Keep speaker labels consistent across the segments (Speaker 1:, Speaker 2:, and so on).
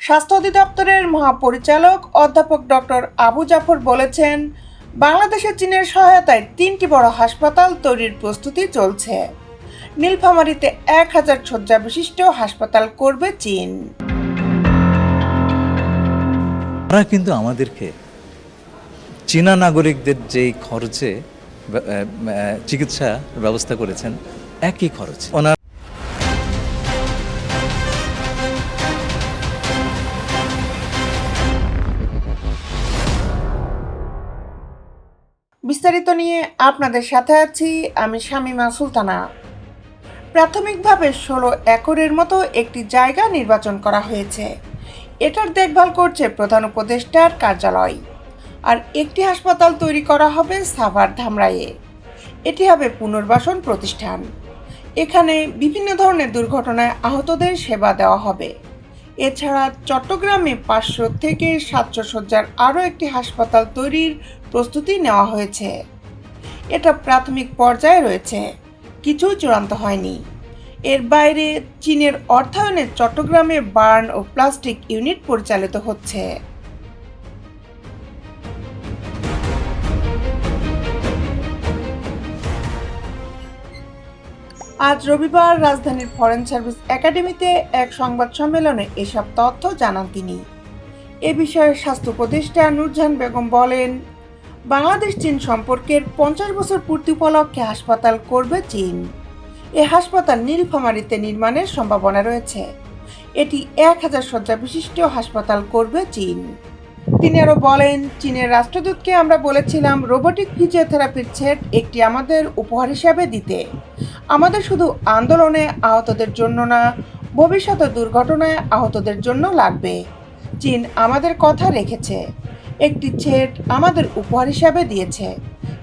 Speaker 1: স্বাস্থ্য অধিদপ্তরের মহাপরিচালক অধ্যাপক ডক্টর আবু জাফর বলেছেন, বাংলাদেশে চীনের সহায়তায় 3টি বড় হাসপাতাল তৈরির প্রস্তুতি চলছে। নীলফামারীতে 1000 শয্যা বিশিষ্ট হাসপাতাল করবে চীন।
Speaker 2: তারা কিন্তু আমাদেরকে চীনা নাগরিকদের যেই খরচে চিকিৎসা ব্যবস্থা করেছেন একই খরচ।
Speaker 1: বিস্তারিত নিয়ে আপনাদের সাথে আছি আমি শামিমা সুলতানা। প্রাথমিকভাবে 16 একরের মতো একটি জায়গা নির্বাচন করা হয়েছে। এটার দেখভাল করছে প্রধান উপদেষ্টার কার্যালয়। আর একটি হাসপাতাল তৈরি করা হবে সাভার ধামরাইয়ে। এটি হবে পুনর্বাসন প্রতিষ্ঠান। এখানে বিভিন্ন ধরনের দুর্ঘটনায় আহতদের সেবা দেওয়া হবে। এছাড়া চট্টগ্রামে 500 থেকে 700 শয্যার আরও একটি হাসপাতাল তৈরির প্রস্তুতি নেওয়া হয়েছে। এটা প্রাথমিক পর্যায়ে রয়েছে, কিছুই চূড়ান্ত হয়নি। এর বাইরে চীনের অর্থায়নে চট্টগ্রামে বার্ন ও প্লাস্টিক ইউনিট পরিচালিত হচ্ছে। আজ রবিবার রাজধানীর ফরেন সার্ভিস একাডেমিতে এক সংবাদ সম্মেলনে এসব তথ্য জানান তিনি। এ বিষয়ে স্বাস্থ্য উপদেষ্টা নুরজাহান বেগম বলেন, বাংলাদেশ চীন সম্পর্কের 50 বছর পূর্তি উপলক্ষে হাসপাতাল করবে চীন। এ হাসপাতাল নীলফামারীতে নির্মাণের সম্ভাবনা রয়েছে। এটি 1000 শয্যা বিশিষ্ট হাসপাতাল করবে চীন। তিনি আরও বলেন, চীনের রাষ্ট্রদূতকে আমরা বলেছিলাম রোবোটিক ফিজিওথেরাপির সেট একটি আমাদের উপহার হিসাবে দিতে। আমাদের শুধু আন্দোলনে আহতদের জন্য না, ভবিষ্যতে দুর্ঘটনায় আহতদের জন্য লাগবে। চীন আমাদের কথা রেখেছে, একটি সেট আমাদের উপহার হিসাবে দিয়েছে।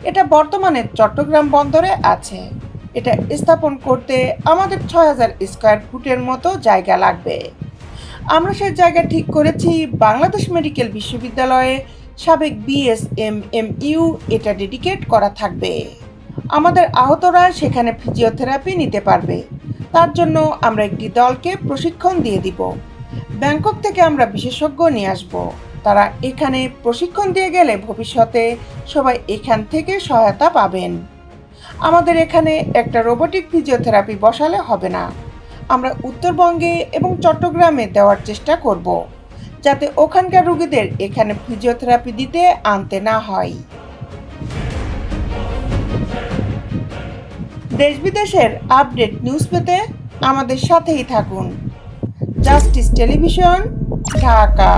Speaker 1: এটা বর্তমানে চট্টগ্রাম বন্দরে আছে। এটা স্থাপন করতে আমাদের 6000 স্কয়ার ফুটের মতো জায়গা লাগবে। আমরা সেই জায়গা ঠিক করেছি বাংলাদেশ মেডিকেল বিশ্ববিদ্যালয়ে সাবেক BSMMU এটা ডেডিকেট করা থাকবে। আমাদের আহতরা সেখানে ফিজিওথেরাপি নিতে পারবে। তার জন্য আমরা একটি দলকে প্রশিক্ষণ দিয়ে দিব। ব্যাংকক থেকে আমরা বিশেষজ্ঞ নিয়ে আসব। তারা এখানে প্রশিক্ষণ দিয়ে গেলে ভবিষ্যতে সবাই এখান থেকে সহায়তা পাবেন। আমাদের এখানে একটা রোবোটিক ফিজিওথেরাপি বসালে হবে না। আমরা উত্তরবঙ্গে এবং চট্টগ্রামে দেওয়ার চেষ্টা করব, যাতে ওখানকার রোগীদের এখানে ফিজিওথেরাপি দিতে আনতে না হয়। দেশ বিদেশের আপডেট নিউজ পেতে আমাদের সাথেই থাকুন। Justice television, Dhaka.